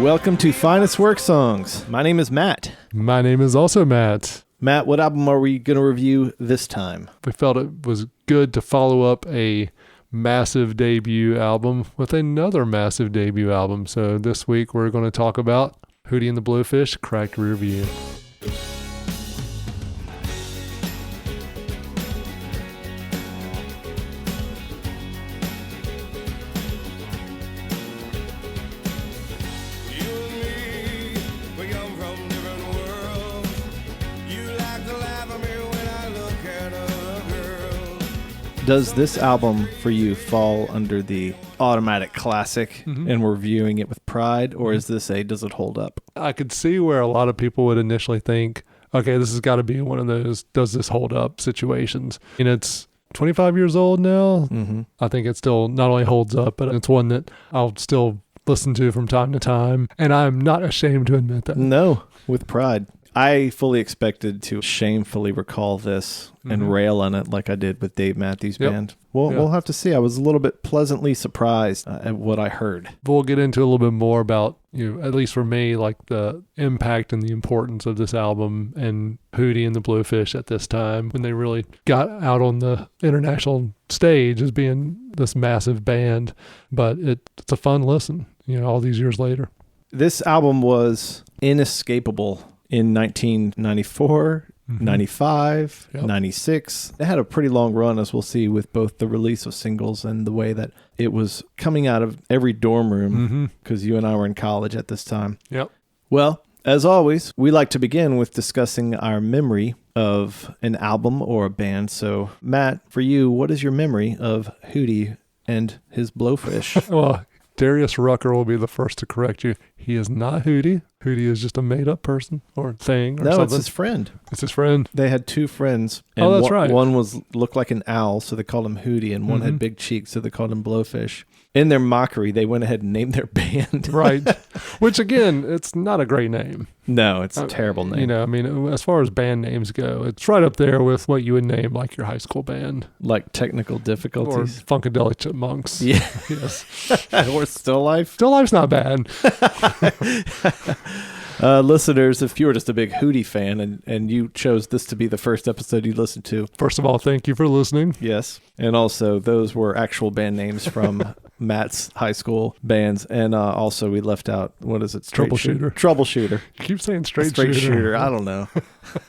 Welcome to Finest Work Songs. My name is Matt. My name is also Matt. Matt, what album are we going to review this time? We felt it was good to follow up a massive debut album with another massive debut album. So this week we're going to talk about Hootie and the Blowfish, Cracked Rear View. Does this album for you fall under the automatic classic and we're viewing it with pride, or is this does it hold up? I could see where a lot of people would initially think, okay, this has got to be one of those does this hold up situations. And it's 25 years old now. I think it still not only holds up, but it's one that I'll still listen to from time to time. And I'm not ashamed to admit that. No, with pride. I fully expected to shamefully recall this and rail on it like I did with Dave Matthews Band. Well, we'll have to see. I was a little bit pleasantly surprised at what I heard. We'll get into a little bit more about, at least for me, like the impact and the importance of this album and Hootie and the Blowfish at this time when they really got out on the international stage as being this massive band. But it's a fun listen, all these years later. This album was inescapable. In 1994, 95, 96. It had a pretty long run, as we'll see, with both the release of singles and the way that it was coming out of every dorm room, because you and I were in college at this time. Yep. Well, as always, we like to begin with discussing our memory of an album or a band. So, Matt, for you, what is your memory of Hootie and his Blowfish? Well, Darius Rucker will be the first to correct you. He is not Hootie. Hootie is just a made-up person or thing or something. No, it's his friend. It's his friend. They had two friends. And that's right. One looked like an owl, so they called him Hootie, and one had big cheeks, so they called him Blowfish. In their mockery, they went ahead and named their band. Right. Which, again, it's not a great name. No, it's a terrible name. As far as band names go, it's right up there with what you would name like your high school band. Like Technical Difficulties? Or Funkadelic Chipmunks. Yeah. Yes. Or Still Life? Still Life's not bad. Listeners, if you were just a big Hootie fan and you chose this to be the first episode you listened to. First of all, thank you for listening. Yes. And also, those were actual band names from Matt's high school bands. And also, we left out, what is it? Troubleshooter. Troubleshooter. You keep saying straight shooter. I don't know.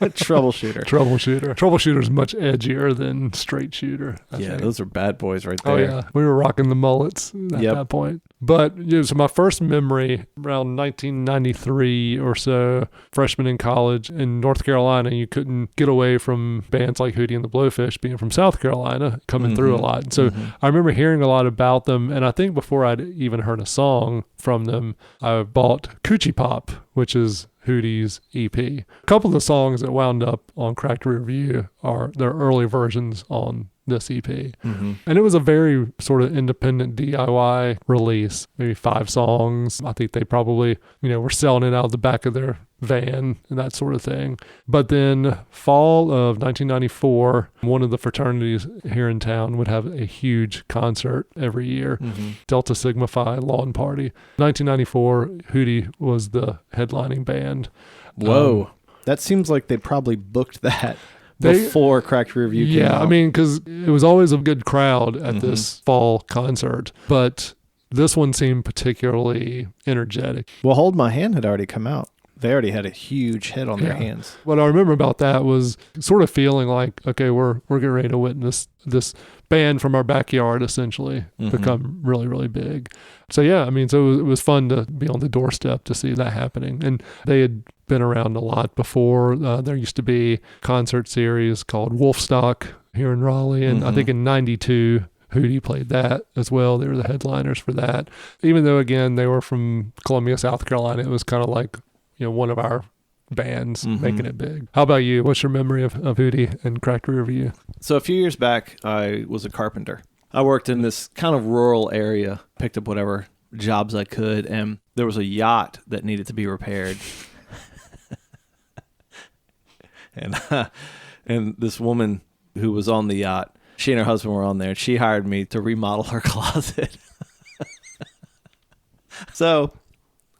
Troubleshooter. Troubleshooter's much edgier than straight shooter. I think. Those are bad boys right there. Oh, yeah. We were rocking the mullets at that point. But so my first memory around 1993 or so, freshman in college in North Carolina, you couldn't get away from bands like Hootie and the Blowfish being from South Carolina coming through a lot. So I remember hearing a lot about them. And I think before I'd even heard a song from them, I bought Coochie Pop, which is Hootie's EP. A couple of the songs that wound up on Cracked Rear View are their early versions on this EP. And it was a very sort of independent DIY release, maybe 5 songs. I think they probably, were selling it out of the back of their van and that sort of thing. But then fall of 1994, one of the fraternities here in town would have a huge concert every year, Delta Sigma Phi lawn party. 1994, Hootie was the headlining band. Whoa. That seems like they probably booked that before Cracked Rear View came out. Because it was always a good crowd at this fall concert, but this one seemed particularly energetic. Well, Hold My Hand had already come out. They already had a huge hit on their hands. What I remember about that was sort of feeling like, okay, we're getting ready to witness this band from our backyard essentially become really, really big. So so it was fun to be on the doorstep to see that happening. And they had been around a lot before. There used to be a concert series called Wolfstock here in Raleigh, and I think in 92 Hootie played that as well. They were the headliners for that. Even though, again, they were from Columbia, South Carolina, it was kind of like, one of our bands making it big. How about you? What's your memory of Hootie and Cracked Rear View? So a few years back, I was a carpenter. I worked in this kind of rural area, picked up whatever jobs I could, and there was a yacht that needed to be repaired. And this woman who was on the yacht, she and her husband were on there, and she hired me to remodel her closet. So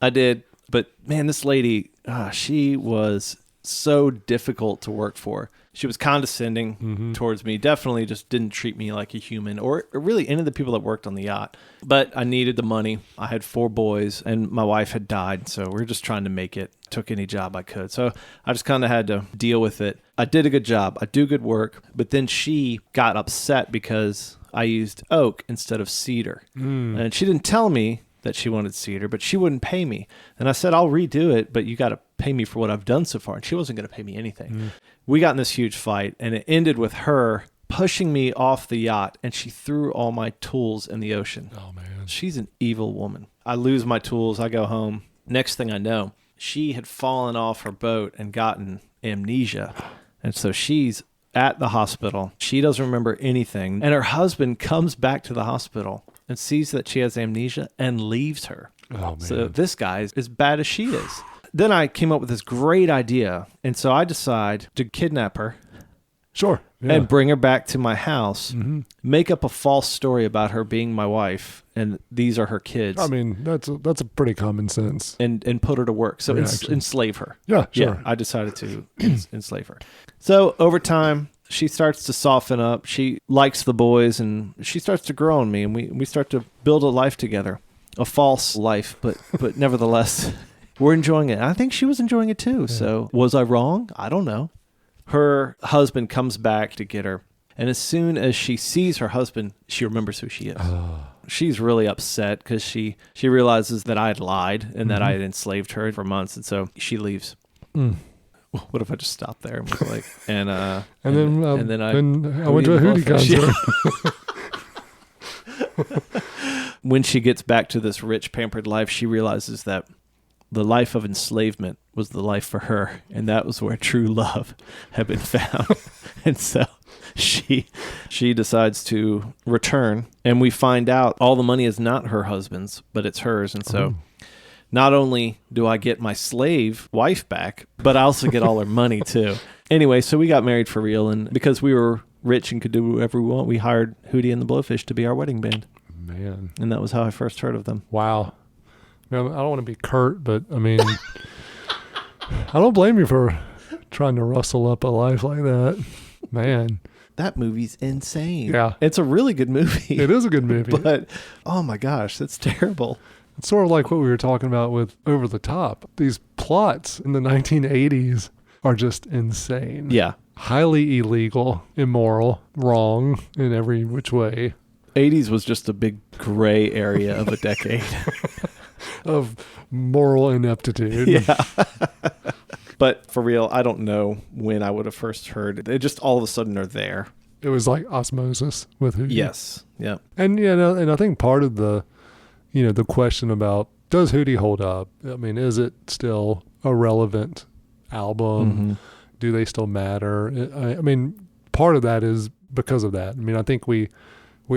I did. But man, this lady, she was so difficult to work for. She was condescending towards me. Definitely just didn't treat me like a human or really any of the people that worked on the yacht. But I needed the money. I had 4 boys and my wife had died. So we were just trying to make it. Took any job I could. So I just kind of had to deal with it. I did a good job. I do good work. But then she got upset because I used oak instead of cedar. And she didn't tell me that she wanted cedar, but she wouldn't pay me. And I said, I'll redo it, but you got to pay me for what I've done so far. And she wasn't going to pay me anything. We got in this huge fight, and it ended with her pushing me off the yacht, and she threw all my tools in the ocean. Oh, man. She's an evil woman. I lose my tools. I go home. Next thing I know, she had fallen off her boat and gotten amnesia. And so she's at the hospital. She doesn't remember anything. And her husband comes back to the hospital and sees that she has amnesia and leaves her. Oh, man. So this guy is as bad as she is. Then I came up with this great idea. And so I decide to kidnap her. Sure. Yeah. And bring her back to my house, make up a false story about her being my wife, and these are her kids. I mean, that's a pretty common sense. And put her to work. So enslave her. Yeah, sure. Yeah, I decided to enslave her. So over time, she starts to soften up. She likes the boys, and she starts to grow on me, and we start to build a life together. A false life, but nevertheless, we're enjoying it. I think she was enjoying it too. Yeah. So was I wrong? I don't know. Her husband comes back to get her. And as soon as she sees her husband, she remembers who she is. She's really upset because she realizes that I had lied and that I had enslaved her for months. And so she leaves. What if I just stopped there and was like, and then I went to a Hootie concert. When she gets back to this rich, pampered life, she realizes that the life of enslavement was the life for her, and that was where true love had been found. And so she decides to return, and we find out all the money is not her husband's, but it's hers. And so not only do I get my slave wife back, but I also get all her money too. Anyway, so we got married for real, and because we were rich and could do whatever we want, we hired Hootie and the Blowfish to be our wedding band. Man. And that was how I first heard of them. Wow. I don't want to be curt, but I mean, I don't blame you for trying to rustle up a life like that. Man. That movie's insane. Yeah. It's a really good movie. It is a good movie. But, oh my gosh, that's terrible. It's sort of like what we were talking about with Over the Top. These plots in the 1980s are just insane. Yeah. Highly illegal, immoral, wrong in every which way. 80s was just a big gray area of a decade. Of moral ineptitude. Yeah. But for real, I don't know when I would have first heard it. They just all of a sudden are there. It was like osmosis with Hootie. Yes. Yeah. And and I think part of the the question about does Hootie hold up? I mean, is it still a relevant album? Do they still matter? I mean, part of that is because of that. I mean, I think we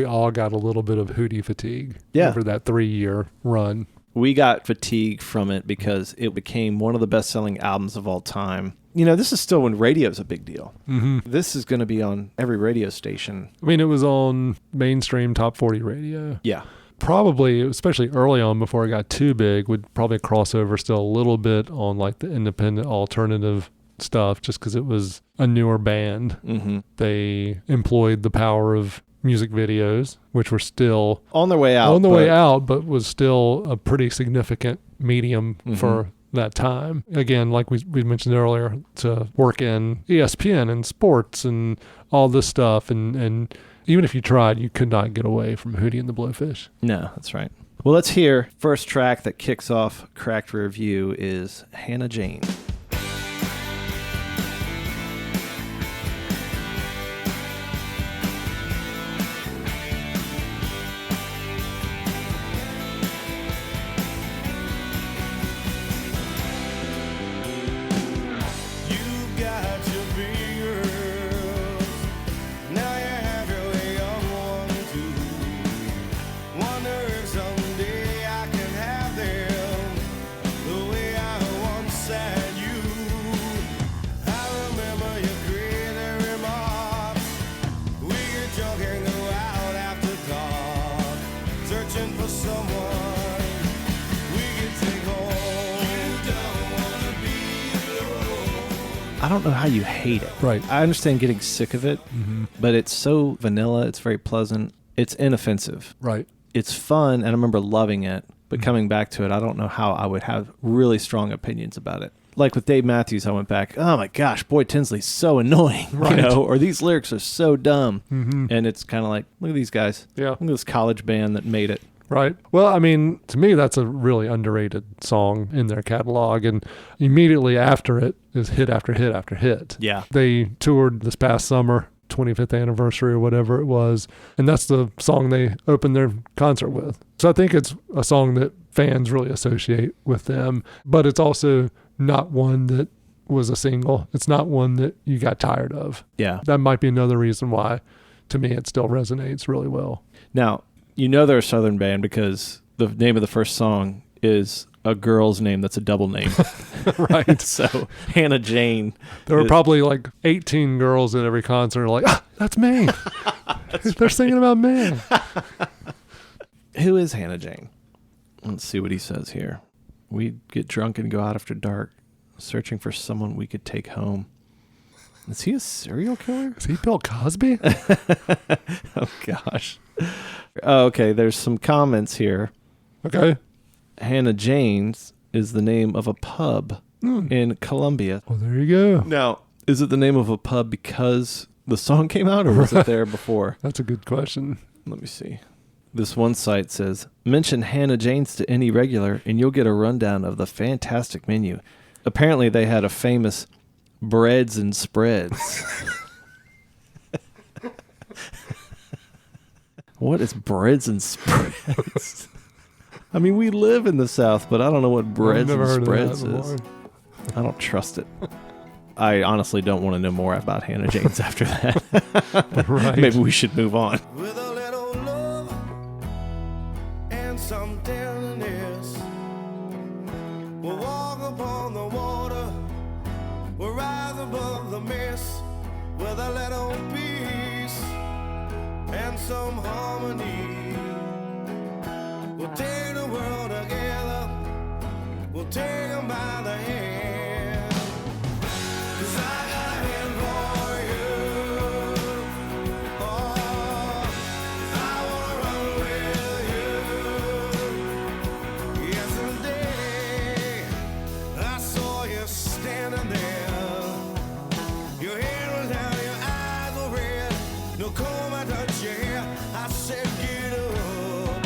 all got a little bit of Hootie fatigue over that 3-year run. We got fatigue from it because it became one of the best-selling albums of all time. This is still when radio's a big deal. This is going to be on every radio station. I mean, it was on mainstream top 40 radio. Yeah. Probably, especially early on before it got too big, would probably cross over still a little bit on like the independent alternative stuff just because it was a newer band. They employed the power of music videos, which were still on their way out, but was still a pretty significant medium for that time. Again, like we mentioned earlier, to work in ESPN and sports and all this stuff, and even if you tried, you could not get away from Hootie and the Blowfish. No, that's right. Well, let's hear first track that kicks off Cracked Rear View is Hannah Jane. Someday I can have them the way I once had I don't know how you hate it. Right. I understand getting sick of it, but it's so vanilla. It's very pleasant. It's inoffensive. Right. It's fun, and I remember loving it. But coming back to it, I don't know how I would have really strong opinions about it. Like with Dave Matthews, I went back, oh my gosh, Boy Tinsley's so annoying, right. Or these lyrics are so dumb. And it's kind of like, look at these guys. Yeah. Look at this college band that made it. Right. Well, I mean, to me, that's a really underrated song in their catalog. And immediately after it is hit after hit after hit. Yeah. They toured this past summer, 25th anniversary or whatever it was. And that's the song they opened their concert with. So I think it's a song that fans really associate with them. But it's also not one that was a single. It's not one that you got tired of. Yeah. That might be another reason why, to me, it still resonates really well. Now, you know they're a Southern band because the name of the first song is a girl's name that's a double name. Right. So Hannah Jane. There were probably like 18 girls at every concert like, that's me. They're singing about me. Who is Hannah Jane? Let's see what he says here. We get drunk and go out after dark, searching for someone we could take home. Is he a serial killer? Is he Bill Cosby? Oh, gosh. Oh, okay, there's some comments here. Okay. Hannah Jane's is the name of a pub in Columbia. Well, there you go. Now, is it the name of a pub because the song came out, or was it there before? That's a good question. Let me see. This one site says, mention Hannah Jane's to any regular and you'll get a rundown of the fantastic menu. Apparently they had a famous breads and spreads. What is breads and spreads? I mean, we live in the South, but I don't know what breads and spreads is. I don't trust it. I honestly don't want to know more about Hannah Jane's after that. Right. Maybe we should move on. With a little love and some tenderness, we'll walk upon the water, we'll rise above the mist, with a little peace and some harmony. We'll take the world together, we'll take them by the hand, 'cause I got a hand for you. Oh, I wanna run with you. Yesterday, I saw you standing there. Your head was down, your eyes were red. No comb, I touched your hair. I said, get up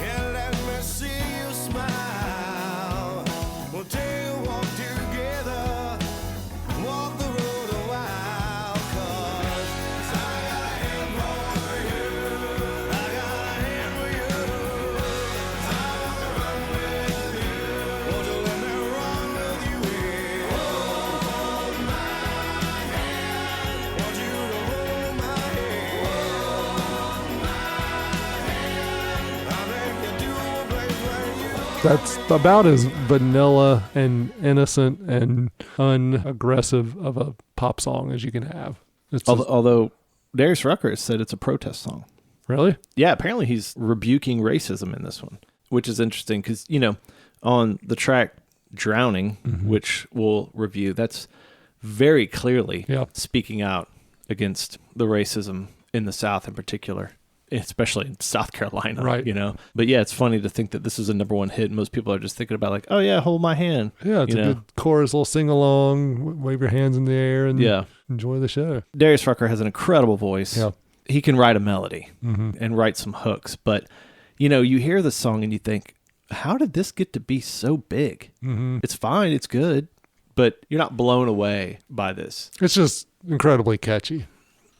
and let me see you smile. We'll take a walk together, walk the road a while, 'cause I got a hand for you. I got a hand for you. I wanna run with you. Won't you let me run with you? Hold my hand. Want you to hold my hand. I make you do a place where you. That's about as vanilla and innocent and unaggressive of a pop song as you can have. It's just- Although Darius Rucker said it's a protest song. Really? Yeah, apparently he's rebuking racism in this one, which is interesting because, on the track Drowning, which we'll review, that's very clearly speaking out against the racism in the South in particular, especially in South Carolina, Right. But yeah, it's funny to think that this is a number one hit and most people are just thinking about like, oh yeah, hold my hand. Yeah, it's a good chorus, little sing-along, wave your hands in the air and enjoy the show. Darius Rucker has an incredible voice. Yeah. He can write a melody and write some hooks, but you hear the song and you think, how did this get to be so big? It's fine, it's good, but you're not blown away by this. It's just incredibly catchy.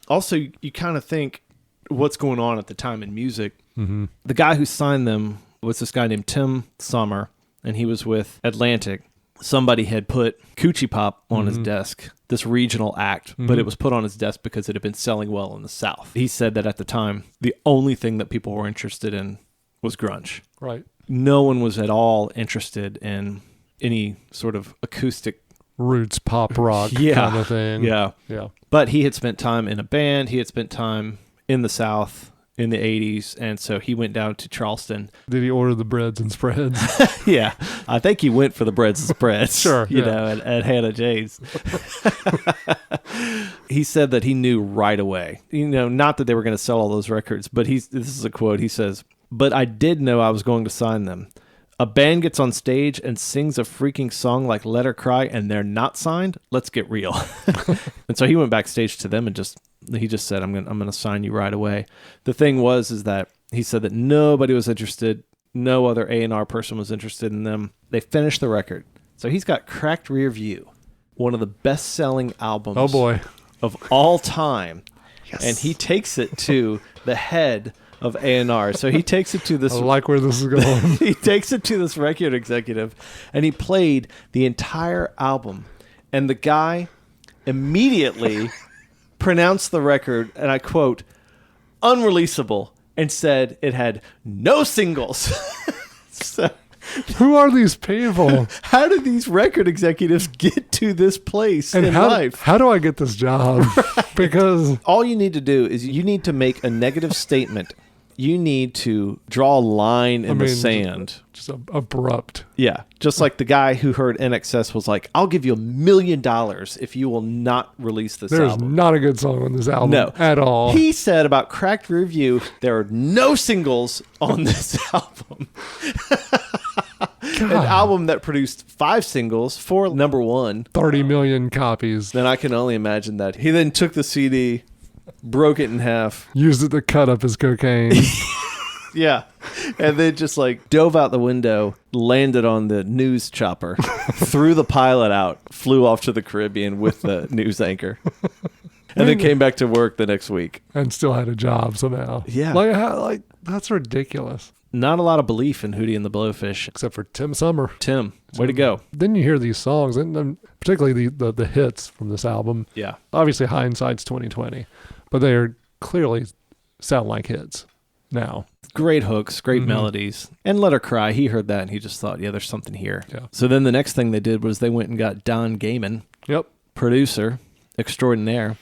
Also, you kind of think what's going on at the time in music. The guy who signed them was this guy named Tim Summer, and he was with Atlantic. Somebody had put Coochie Pop on his desk, this regional act, but it was put on his desk because it had been selling well in the South. He said that at the time, the only thing that people were interested in was grunge. Right. No one was at all interested in any sort of acoustic Roots pop rock kind of thing. Yeah. Yeah. But he had spent time in a band. He had spent time in the South, in the 80s, and so he went down to Charleston. Did he order the breads and spreads? Yeah, I think he went for the breads and spreads. Sure, you know, at Hannah J's. He said that he knew right away. You know, not that they were going to sell all those records, but this is a quote. He says, "But I did know I was going to sign them. A band gets on stage and sings a freaking song like Let Her Cry and they're not signed? Let's get real." And so he went backstage to them and he just said, I'm going to sign you right away. The thing is that he said that nobody was interested. No other A&R person was interested in them. They finished the record. So he's got Cracked Rear View, one of the best-selling albums of all time. Yes. And he takes it to the head of A&R. So he takes it to this... I like where this is going. He takes it to this record executive, and he played the entire album. And the guy immediately pronounced the record, and I quote, unreleasable, and said it had no singles. So, who are these people? How did these record executives get to this place in life? How do I get this job? Right. Because all you need to do is you need to make a negative statement. You need to draw a line in the sand. Just abrupt. Yeah. Just like the guy who heard NXS was like, I'll give you $1 million if you will not release this album. There's not a good song on this album at all. He said about Cracked Rear View, there are no singles on this album. An album that produced 5 singles, 4 number 1. 30 million copies. Then I can only imagine that. He then took the CD, broke it in half. Used it to cut up his cocaine. Yeah. And then just like dove out the window, landed on the news chopper, threw the pilot out, flew off to the Caribbean with the news anchor. And then came back to work the next week. And still had a job somehow. Yeah. Like that's ridiculous. Not a lot of belief in Hootie and the Blowfish. Except for Tim Summer. Tim, way to go. Then you hear these songs, and particularly the hits from this album. Yeah. Obviously, hindsight's 2020. But they are clearly sound like hits now. Great hooks, great melodies. And Let Her Cry, he heard that and he just thought, yeah, there's something here. Yeah. So then the next thing they did was they went and got Don Gaiman, producer extraordinaire.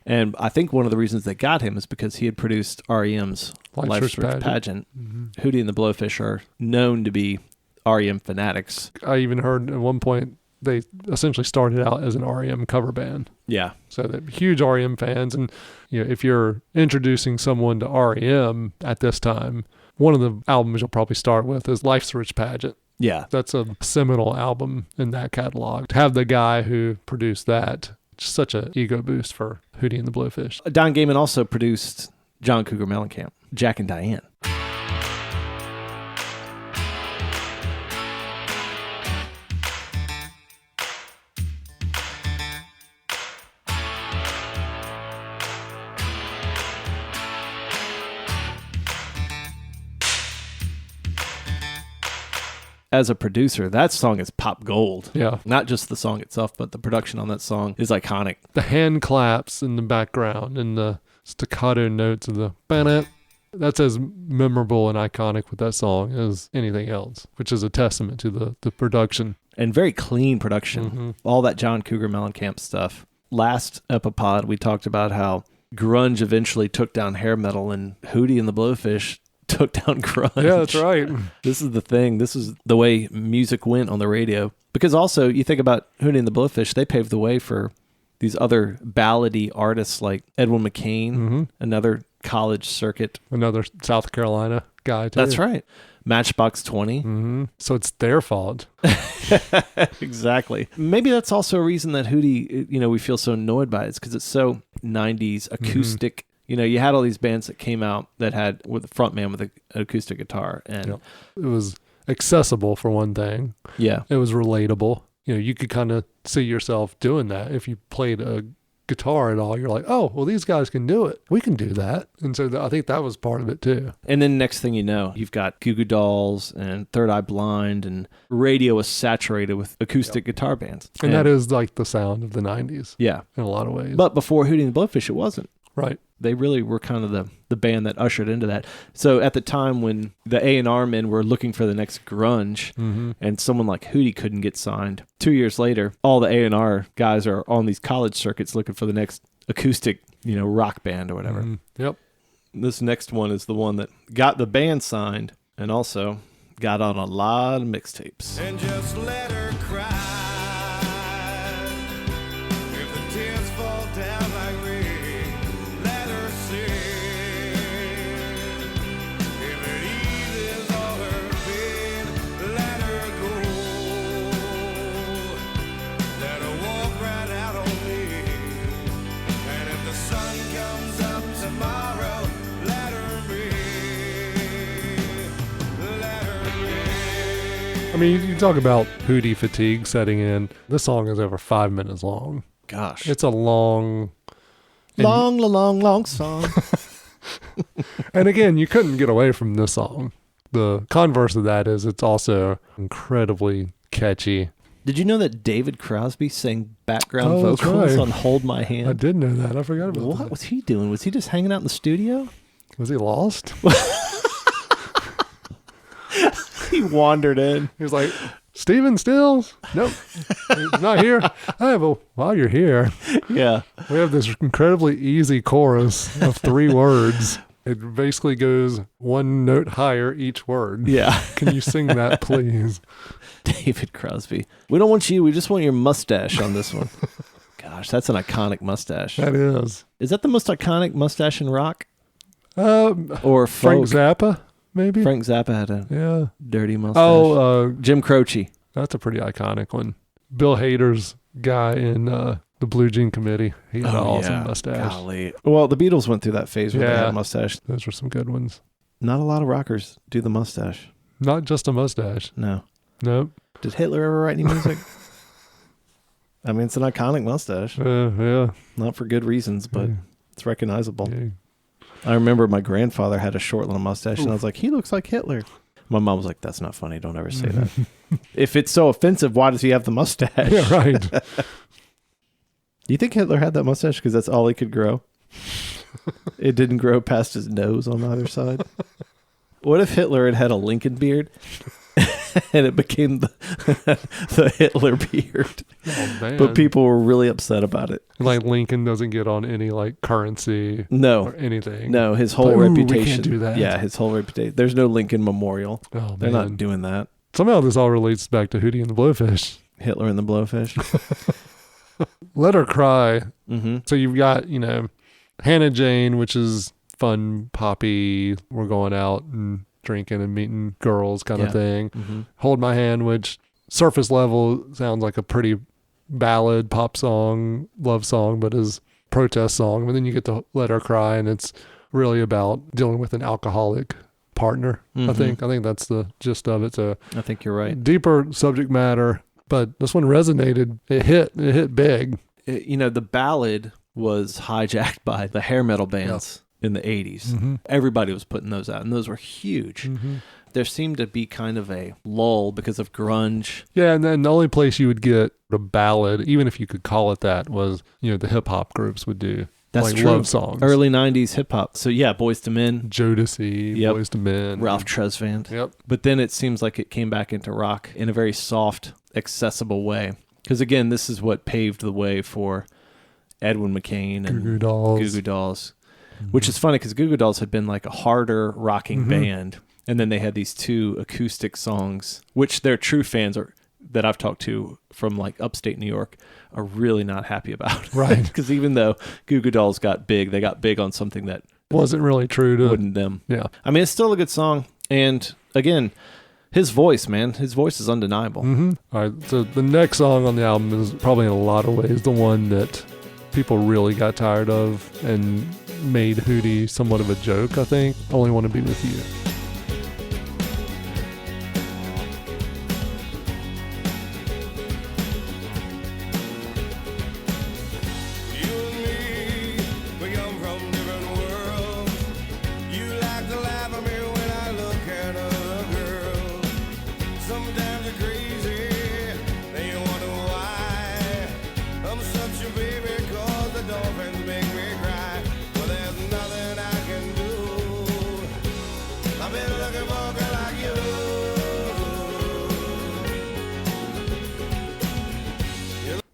And I think one of the reasons they got him is because he had produced R.E.M's Life's Rich Pageant. Mm-hmm. Hootie and the Blowfish are known to be R.E.M. fanatics. I even heard at one point they essentially started out as an R.E.M. cover band. Yeah. So they're huge R.E.M. fans. And you know, if you're introducing someone to R.E.M. at this time, one of the albums you'll probably start with is Life's Rich Pageant. Yeah. That's a seminal album in that catalog. To have the guy who produced that, just such an ego boost for Hootie and the Blowfish. Don Gaiman also produced John Cougar Mellencamp, Jack and Diane. As a producer, that song is pop gold. Yeah. Not just the song itself, but the production on that song is iconic. The hand claps in the background and the staccato notes of the ba-na, that's as memorable and iconic with that song as anything else, which is a testament to the production. And very clean production. Mm-hmm. All that John Cougar Mellencamp stuff. Last Epipod, we talked about how grunge eventually took down hair metal, and Hootie and the Blowfish took down grunge. Yeah, that's right. This is the thing. This is the way music went on the radio. Because also, you think about Hootie and the Blowfish, they paved the way for these other ballady artists like Edwin McCain, another college circuit. Another South Carolina guy, too. That's right. Matchbox 20. Mm-hmm. So it's their fault. Exactly. Maybe that's also a reason that Hootie, we feel so annoyed by it. It's because it's so 90s acoustic. Mm-hmm. You had all these bands that came out that had with a front man with an acoustic guitar. And it was accessible for one thing. Yeah. It was relatable. You could kind of see yourself doing that. If you played a guitar at all, you're like, oh, well, these guys can do it. We can do that. And so I think that was part of it too. And then next thing you know, you've got Goo Goo Dolls and Third Eye Blind, and radio was saturated with acoustic guitar bands. And that is like the sound of the 90s. Yeah. In a lot of ways. But before Hootie and the Blowfish, it wasn't. Right. They really were kind of the band that ushered into that. So at the time when the A&R men were looking for the next grunge, and someone like Hootie couldn't get signed, 2 years later, all the A&R guys are on these college circuits looking for the next acoustic, rock band or whatever. Yep. This next one is the one that got the band signed and also got on a lot of mixtapes. And just let her cry. If the tears fall down like rain, let her sing. If it eases all her pain, let her go. Let her walk right out on me. And if the sun comes up tomorrow, let her be. Let her be. I mean, you talk about Hootie fatigue setting in. This song is over 5 minutes long. Gosh. It's a long Long song. And again, you couldn't get away from this song. The converse of that is it's also incredibly catchy. Did you know that David Crosby sang background Oh, that's vocals right. on Hold My Hand? I did know that. I forgot about What that. was he doing? Was he just hanging out in the studio? Was he lost? He wandered in. He was like, Steven Stills? Nope. He's not here. Hey, well, while you're here, Yeah. we have this incredibly easy chorus of 3 words. It basically goes one note higher each word. Yeah. Can you sing that, please? David Crosby. We don't want you. We just want your mustache on this one. Gosh, that's an iconic mustache. That is. Is that the most iconic mustache in rock? Frank Or folk? Zappa, maybe? Frank Zappa had a Yeah. dirty mustache. Oh, Jim Croce. that's a pretty iconic one. Bill Hader's guy in the Blue Jean Committee. He had an awesome mustache. Golly. Well, the Beatles went through that phase where they Yeah. had a mustache. Those were some good ones. Not a lot of rockers do the mustache. Not just a mustache. No. Nope. Did Hitler ever write any music? I mean, it's an iconic mustache. Yeah. Not for good reasons, but Yeah. it's recognizable. Yeah. I remember my grandfather had a short little mustache, and I was like, he looks like Hitler. My mom was like, that's not funny. Don't ever say that. If it's so offensive, why does he have the mustache? Yeah, right. Do you think Hitler had that mustache because that's all he could grow? It didn't grow past his nose on either side. What if Hitler had a Lincoln beard and it became the Hitler beard? Oh, man. But people were really upset about it. Like Lincoln doesn't get on any like currency No. or anything. No, his whole But, ooh, we reputation. can't do that. Yeah, his whole reputation. There's no Lincoln Memorial. Oh, They're man. not doing that. Somehow this all relates back to Hootie and the Blowfish. Hitler and the Blowfish. Let Her Cry. Mm-hmm. So you've got, Hannah Jane, which is fun, poppy, we're going out and drinking and meeting girls kind of thing. Mm-hmm. Hold My Hand, which surface level sounds like a pretty ballad, pop song, love song, but is protest song. But then you get to Let Her Cry, and it's really about dealing with an alcoholic partner. Mm-hmm. I think that's the gist of it. So I think you're right. deeper subject matter, but this one resonated. It hit big. The ballad was hijacked by the hair metal bands in the 80s. Mm-hmm. Everybody was putting those out, and those were huge. Mm-hmm. There seemed to be kind of a lull because of grunge. Yeah, and then the only place you would get a ballad, even if you could call it that, was, the hip hop groups would do. That's like true. Love songs. Early 90s hip hop. So yeah, Boyz II Men, Jodeci, Yep. Boyz II Men. Ralph Tresvant. Yep. But then it seems like it came back into rock in a very soft, accessible way. Because again, this is what paved the way for Edwin McCain and Goo Goo Dolls. Goo Goo Dolls. Which is funny because Goo Goo Dolls had been like a harder rocking band. And then they had these 2 acoustic songs, which their true fans that I've talked to from like upstate New York are really not happy about. Right. Because even though Goo Goo Dolls got big, they got big on something that Wasn't really true to... wouldn't them. Yeah. I mean, it's still a good song. And again, his voice, man, his voice is undeniable. Mm-hmm. All right, so the next song on the album is probably in a lot of ways the one that people really got tired of and made Hootie somewhat of a joke, I think. Only Want to Be With You. You and me, we come from different worlds. You like to laugh at me when I look at a girl. Sometimes you're crazy, then you wonder why. I'm such a baby 'cause the dolphins make me cry. But there's nothing I can do. I've been looking for a girl like you.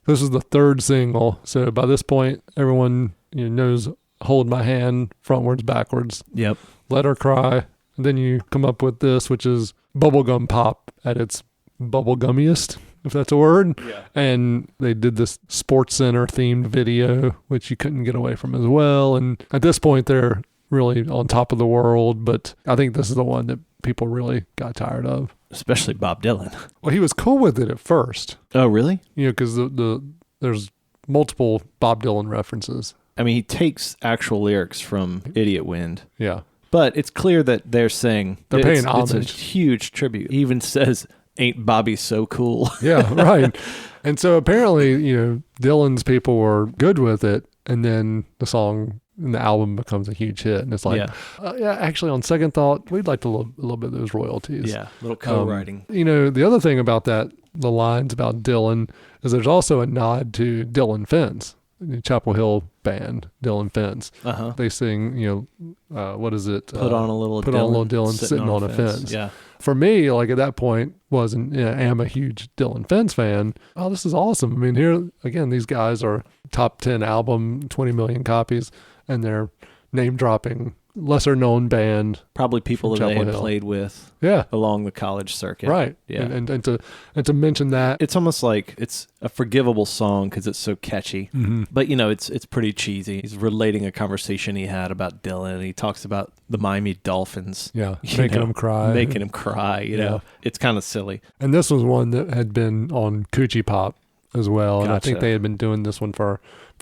This is the third single, so by this point, everyone knows Hold My Hand frontwards, backwards. Yep. Let Her Cry. And then you come up with this, which is bubblegum pop at its bubblegummiest, if that's a word. Yeah. And they did this Sports Center themed video, which you couldn't get away from as well. And at this point, they're really on top of the world. But I think this is the one that people really got tired of. Especially Bob Dylan. Well, he was cool with it at first. Oh, really? You know, because there's multiple Bob Dylan references. I mean, he takes actual lyrics from Idiot Wind. Yeah. But it's clear that they're saying they're paying homage. It's a huge tribute. He even says, "Ain't Bobby so cool?" Yeah, right. And so apparently, you know, Dylan's people were good with it, and then the song and the album becomes a huge hit. And it's like, yeah, actually, on second thought, we'd like a little bit of those royalties. Yeah, a little co-writing. You know, the other thing about that, the lines about Dylan, is there's also a nod to Dylan Fence. The Chapel Hill band, Dylan Fence. Uh-huh. They sing, you know, what is it? Put on a little Dylan sitting on a fence. Yeah. For me, like at that point, am a huge Dylan Fence fan. Oh, this is awesome. I mean, here again, these guys are top 10 album, 20 million copies, and they're name dropping lesser known band. Probably people that they had played with along the college circuit. Right. Yeah. And to mention that. It's almost like it's a forgivable song because it's so catchy. Mm-hmm. But, you know, it's pretty cheesy. He's relating a conversation he had about Dylan. And he talks about the Miami Dolphins. Yeah. Making him cry. Making him cry, you know. It's kind of silly. And this was one that had been on Coochie Pop as well. Gotcha. And I think they had been doing this one for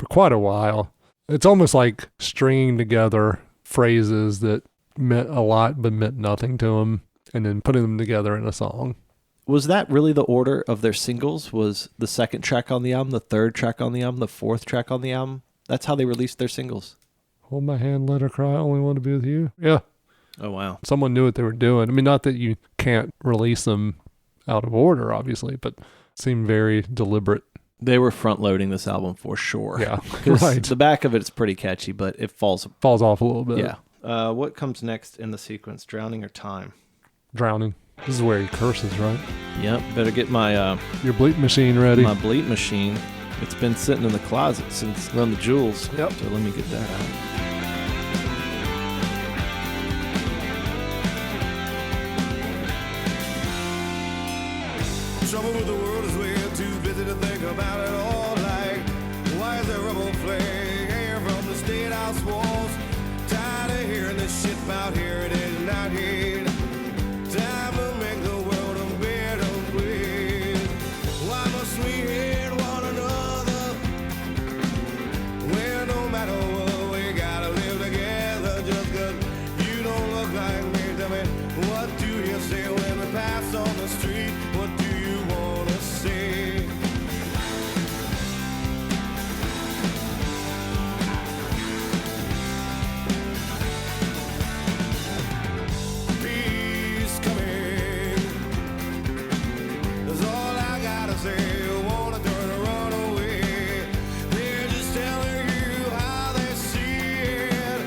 quite a while. It's almost like stringing together phrases that meant a lot but meant nothing to him, and then putting them together in a song. Was that really the order of their singles? Was the second track on the album, the third track on the album, the fourth track on the album? That's how they released their singles. Hold My Hand, Let Her Cry, Only Want to Be With You. Yeah. Oh, wow. Someone knew what they were doing. I mean, not that you can't release them out of order, obviously, but it seemed very deliberate. They were front-loading this album for sure. Yeah, right. The back of it's pretty catchy, but it falls off a little bit. Yeah. What comes next in the sequence, Drowning or Time? Drowning. This is where he curses, right? Yep. Better get my... your bleep machine ready. My bleep machine. It's been sitting in the closet since Run the Jewels. Yep. So let me get that out. Trouble with the world is we're too busy to think about it all. Like, why is there rubble flake here from the state house walls? Tired of hearing this shit about here, it is not here. Time to make the world a better place. Why must we hate one another? Well, no matter what, we gotta live together. Just 'cause you don't look like me, tell me, what do you say when we pass on the street? What do you wanna say? Peace coming, that's all I gotta say. Wanna turn or run away? They're just telling you how they see it.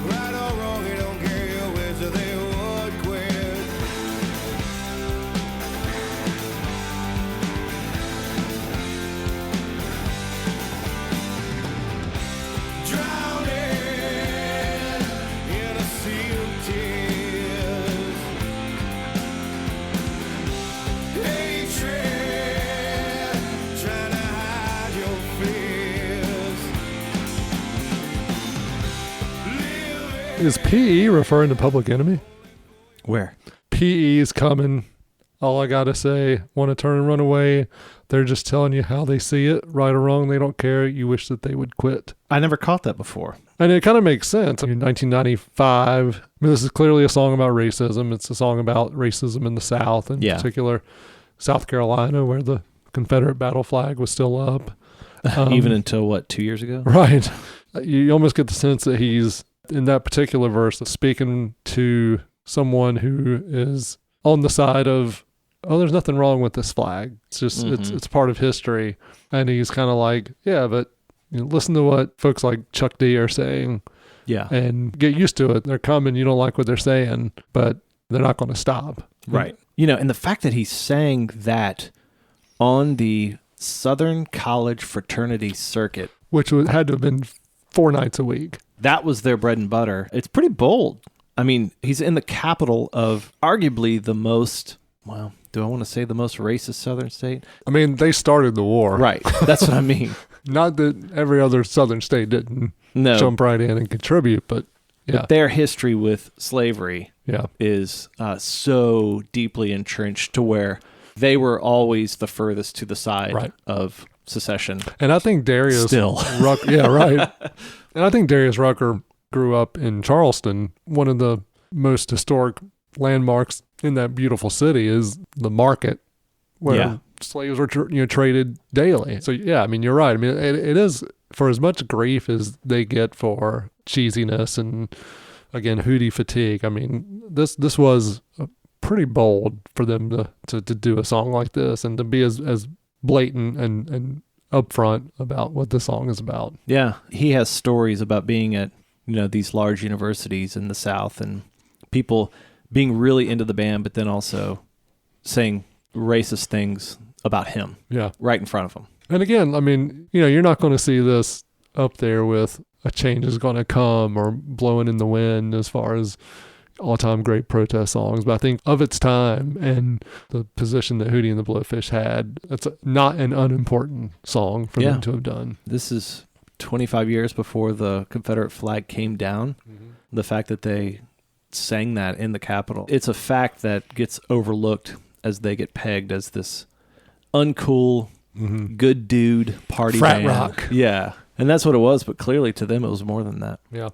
Right or wrong, you don't care, you wish that they would quit. Drowning in a sea of tears. Hatred, trying to hide your fears. Is PE referring to Public Enemy? Where? PE is coming. All I gotta say, want to turn and run away. They're just telling you how they see it, right or wrong. They don't care. You wish that they would quit. I never caught that before. And it kind of makes sense. In 1995, I mean, this is clearly a song about racism. It's a song about racism in the South, in particular South Carolina, where the Confederate battle flag was still up. Even until, 2 years ago? Right. You almost get the sense that he's, in that particular verse, speaking to someone who is on the side of, oh, there's nothing wrong with this flag. It's just, it's part of history. And he's kind of like, yeah, but listen to what folks like Chuck D are saying. Yeah. And get used to it. They're coming. You don't like what they're saying, but they're not going to stop. Right. And the fact that he sang that on the Southern College Fraternity Circuit. Which had to have been 4 nights a week. that was their bread and butter. It's pretty bold. I mean, he's in the capital of arguably the most, well, do I want to say the most racist southern state? I mean, they started the war. Right. That's what I mean. Not that every other southern state didn't jump right in and contribute, but yeah. But their history with slavery yeah. is so deeply entrenched to where they were always the furthest to the side right. of secession. And I think Darius Rucker, yeah, right. And I think Darius Rucker grew up in Charleston. One of the most historic landmarks in that beautiful city is the market where slaves were traded daily. So yeah, I mean, you're right. I mean, it is, for as much grief as they get for cheesiness and again Hootie fatigue. I mean, this was pretty bold for them to do a song like this and to be as blatant and upfront about what the song is about. Yeah, he has stories about being at these large universities in the South and people being really into the band, but then also saying racist things about him. Yeah, right in front of him. And again, I mean, you're not going to see this up there with A Change Is Gonna Come or Blowing in the Wind as far as all-time great protest songs. But I think of its time and the position that Hootie and the Blowfish had, it's not an unimportant song for them to have done. This is 25 years before the Confederate flag came down. Mm-hmm. The fact that they sang that in the Capitol, it's a fact that gets overlooked as they get pegged as this uncool, good dude party frat band. Rock. Yeah. And that's what it was, but clearly to them it was more than that. Yeah.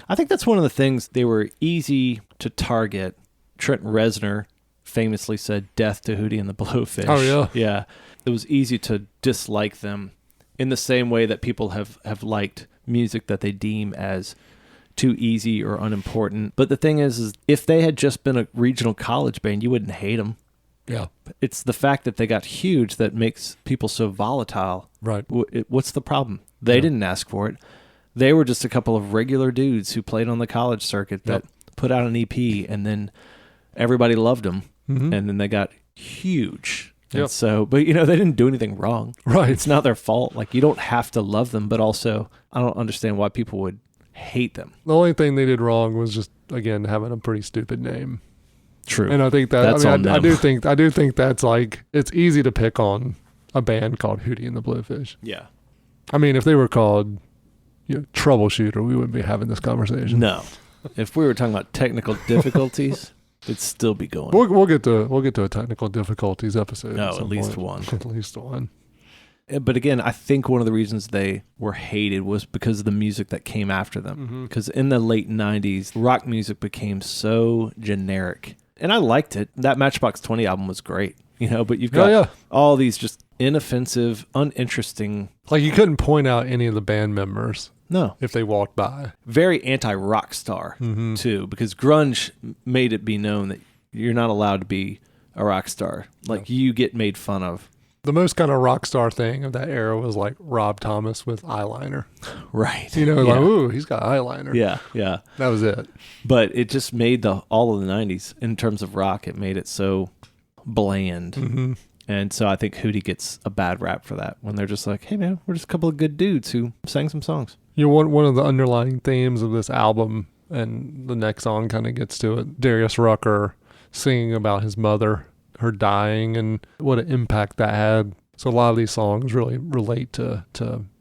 I think that's one of the things. They were easy to target. Trent Reznor famously said, "Death to Hootie and the Blowfish." Oh, yeah. Yeah. It was easy to dislike them in the same way that people have liked music that they deem as too easy or unimportant. But the thing is if they had just been a regional college band, you wouldn't hate them. Yeah. It's the fact that they got huge that makes people so volatile. Right. What's the problem? They didn't ask for it. They were just a couple of regular dudes who played on the college circuit that put out an EP, and then everybody loved them, and then they got huge. And so, but they didn't do anything wrong. Right. It's not their fault. Like, you don't have to love them, but also I don't understand why people would hate them. The only thing they did wrong was just, again, having a pretty stupid name. True. And I think that's on them. I do think that's like, it's easy to pick on a band called Hootie and the Blowfish. Yeah. I mean, if they were called Troubleshooter, we wouldn't be having this conversation. No. If we were talking about technical difficulties, it'd still be going. We'll get to a technical difficulties episode. No, at least one. At least one. But again, I think one of the reasons they were hated was because of the music that came after them. Because in the late 90s, rock music became so generic. And I liked it. That Matchbox 20 album was great, but you've got all these just inoffensive, uninteresting. Like, you couldn't point out any of the band members. No. If they walked by. Very anti-rock star, too, because grunge made it be known that you're not allowed to be a rock star. Like, you get made fun of. The most kind of rock star thing of that era was like Rob Thomas with eyeliner. Right. Like, ooh, he's got eyeliner. Yeah, yeah. That was it. But it just made all of the 90s, in terms of rock, it made it so bland. And so I think Hootie gets a bad rap for that, when they're just like, hey, man, we're just a couple of good dudes who sang some songs. One of the underlying themes of this album, and the next song kind of gets to it, Darius Rucker singing about his mother, her dying, and what an impact that had. So a lot of these songs really relate to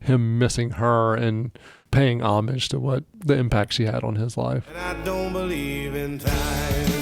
him missing her and paying homage to what the impact she had on his life. And I don't believe in time.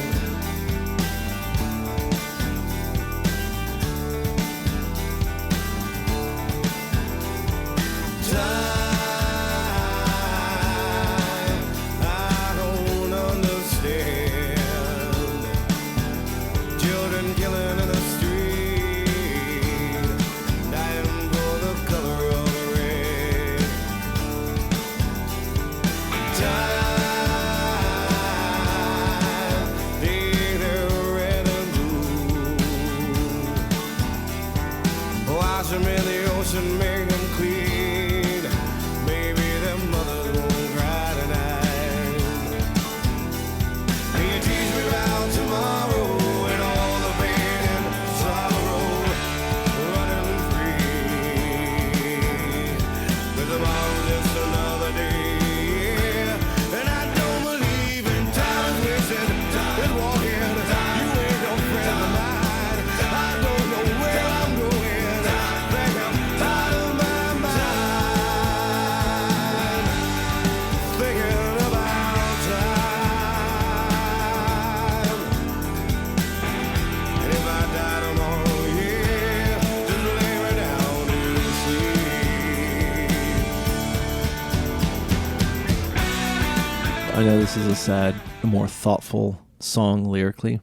this is a sad, a more thoughtful song lyrically,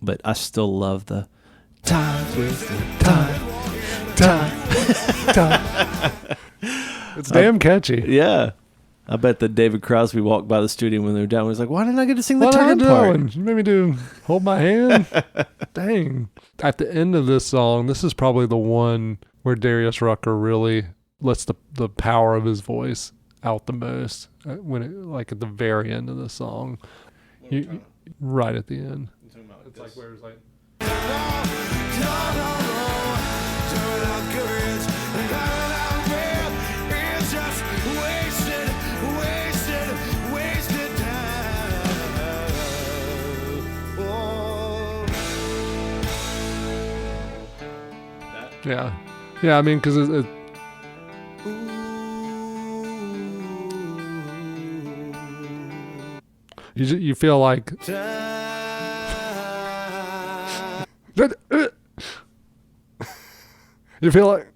but I still love the time's wasted, time. It's damn catchy. Yeah. I bet that David Crosby walked by the studio when they were down. He was like, why didn't I get to sing the time part? Maybe do Hold My Hand. Dang. At the end of this song, this is probably the one where Darius Rucker really lets the power of his voice out the most. When it, like at the very end of the song. Right at the end. It's like where it's like... Yeah. Yeah, I mean, because it you feel like... You feel like...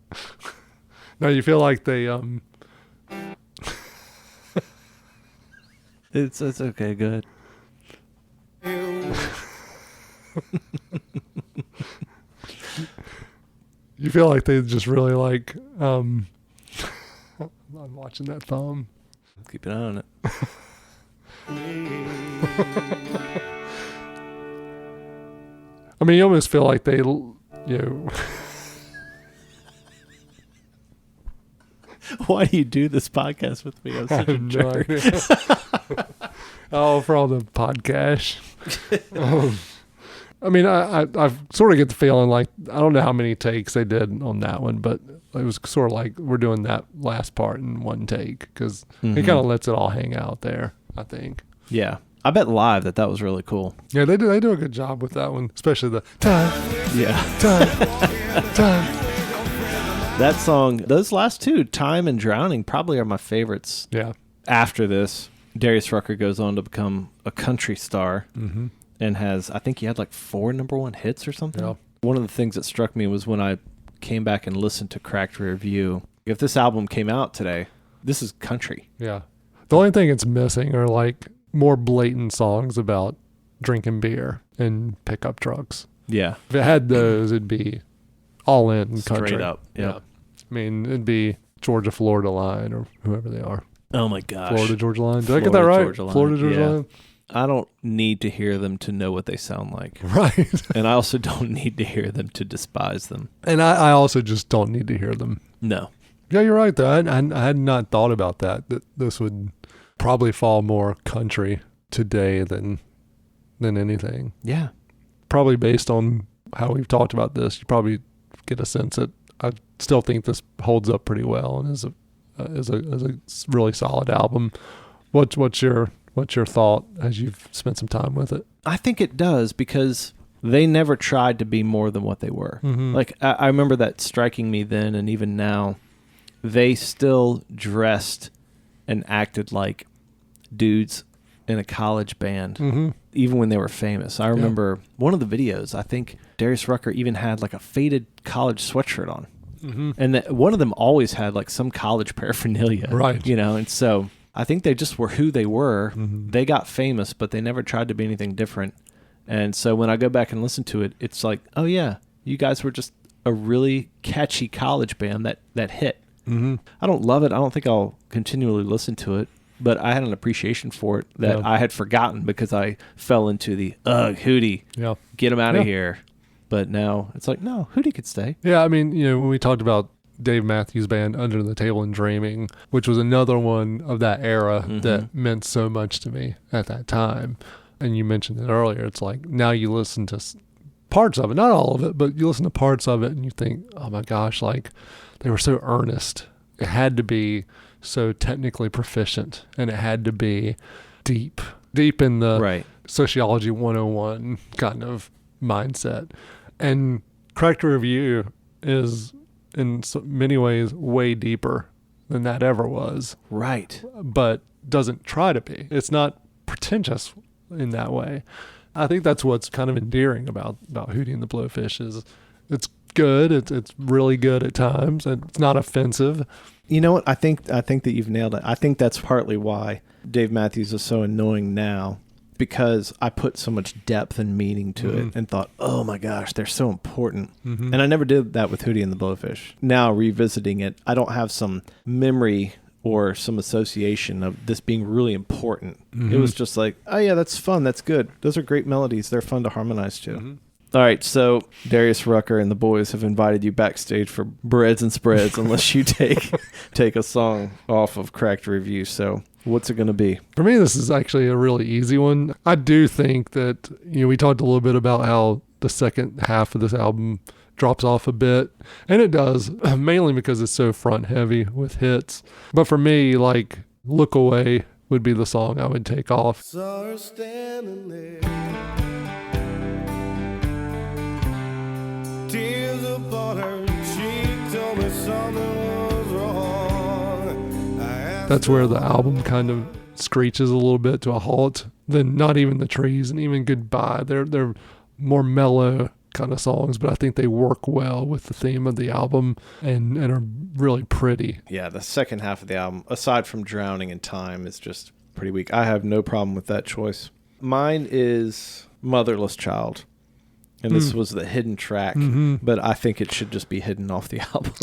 No, you feel like they... It's okay, good. You feel like they just really like... I'm watching that thumb. Keep an eye on it. I mean, you almost feel like they, you know... Why do you do this podcast with me? I'm such a jerk. Oh, for all the podcast. I mean, I sort of get the feeling like, I don't know how many takes they did on that one, but it was sort of like we're doing that last part in one take because he kind of lets it all hang out there, I think. Yeah. I bet live that was really cool. Yeah, they do a good job with that one, especially the time. Yeah. Time. That song, those last two, Time and Drowning, probably are my favorites. Yeah. After this, Darius Rucker goes on to become a country star and has, I think he had like 4 number 1 hits or something. Yeah. One of the things that struck me was when I came back and listened to Cracked Rear View. If this album came out today, this is country. Yeah. The only thing it's missing are like more blatant songs about drinking beer and pickup trucks. Yeah. If it had those, it'd be all in country. Straight up. Yep. Yeah. I mean, it'd be Georgia, Florida line or whoever they are. Oh my gosh. Florida, Georgia line. Did I get that right? Florida, Georgia line. I don't need to hear them to know what they sound like. Right. And I also don't need to hear them to despise them. And I also just don't need to hear them. No. Yeah, you're right, though. I had not thought about that this would probably fall more country today than anything. Yeah. Probably based on how we've talked about this, you probably get a sense that I still think this holds up pretty well and is a really solid album. What's your thought as you've spent some time with it? I think it does because they never tried to be more than what they were. Like I remember that striking me then, and even now, they still dressed and acted like dudes in a college band, even when they were famous. I remember one of the videos, I think Darius Rucker even had like a faded college sweatshirt on. And that one of them always had like some college paraphernalia. Right. You know, and so I think they just were who they were. They got famous, but they never tried to be anything different. And so when I go back and listen to it, it's like, oh yeah, you guys were just a really catchy college band that hit. I don't love it. I don't think I'll continually listen to it, but I had an appreciation for it that I had forgotten because I fell into the, Hootie, get him out of here. But now it's like, no, Hootie could stay. Yeah, I mean, you know, when we talked about Dave Matthews Band, Under the Table and Dreaming, which was another one of that era that meant so much to me at that time. And you mentioned it earlier. It's like now you listen to parts of it, not all of it, but you listen to parts of it and you think, oh my gosh, like they were so earnest. It had to be so technically proficient and it had to be deep in the sociology 101 kind of mindset. And Cracked Rear View is in so many ways way deeper than that ever was. Right. But doesn't try to be. It's not pretentious in that way. I think that's what's kind of endearing about Hootie and the Blowfish is it's good. It's really good at times. It's not offensive. You know what? I think that you've nailed it. I think that's partly why Dave Matthews is so annoying now, because I put so much depth and meaning to it and thought, oh my gosh, they're so important. And I never did that with Hootie and the Blowfish. Now revisiting it, I don't have some memory or some association of this being really important. It was just like, oh yeah, that's fun. That's good. Those are great melodies. They're fun to harmonize to. All right, so Darius Rucker and the boys have invited you backstage for breads and spreads unless you take a song off of Cracked Review. So what's it going to be? For me, this is actually a really easy one. I do think that, we talked a little bit about how the second half of this album drops off a bit, and it does, mainly because it's so front heavy with hits. But for me, like, Look Away would be the song I would take off. Saw her standing there, tears upon her cheek, told me something was wrong. That's where the album kind of screeches a little bit to a halt. Then Not Even the Trees and even Goodbye, they're more mellow kind of songs, but I think they work well with the theme of the album and are really pretty. Yeah, the second half of the album, aside from Drowning in Time, is just pretty weak. I have no problem with that choice. Mine is Motherless Child. And this was the hidden track, but I think it should just be hidden off the album.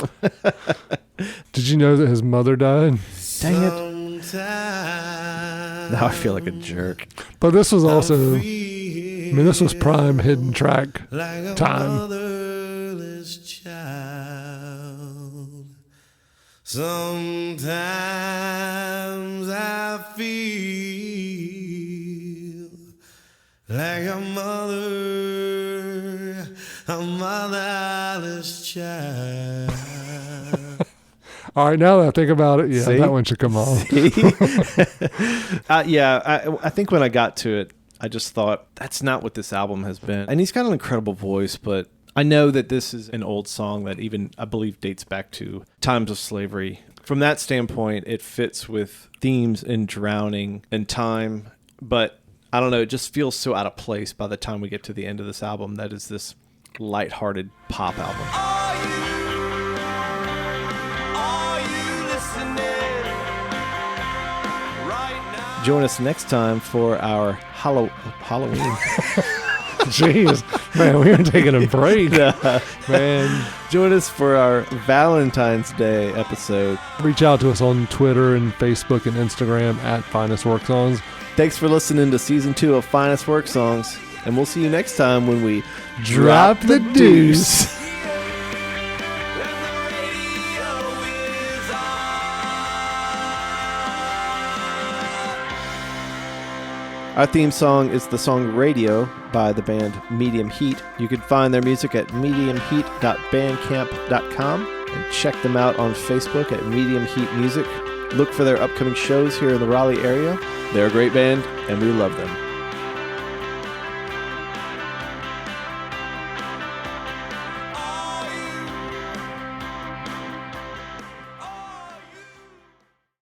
Did you know that his mother died? Dang it. Now I feel like a jerk. But this was also, this was prime hidden track time. Motherless child. Sometimes I feel like a motherless child. All right, now that I think about it, See? that one should come off. I think when I got to it, I just thought, that's not what this album has been. And he's got an incredible voice, but I know that this is an old song that even, I believe, dates back to times of slavery. From that standpoint, it fits with themes in Drowning and Time, but I don't know, it just feels so out of place by the time we get to the end of this album that is this lighthearted pop album. Are you listening right now? Join us next time for our Halloween. Jeez, man, we were taking a break. Man, join us for our Valentine's Day episode. Reach out to us on Twitter and Facebook and Instagram at Finest Work Songs. Thanks for listening to Season 2 of Finest Work Songs, and we'll see you next time when we drop the deuce. Our theme song is the song Radio by the band Medium Heat. You can find their music at mediumheat.bandcamp.com and check them out on Facebook at Medium Heat Music. Look for their upcoming shows here in the Raleigh area. They're a great band, and we love them.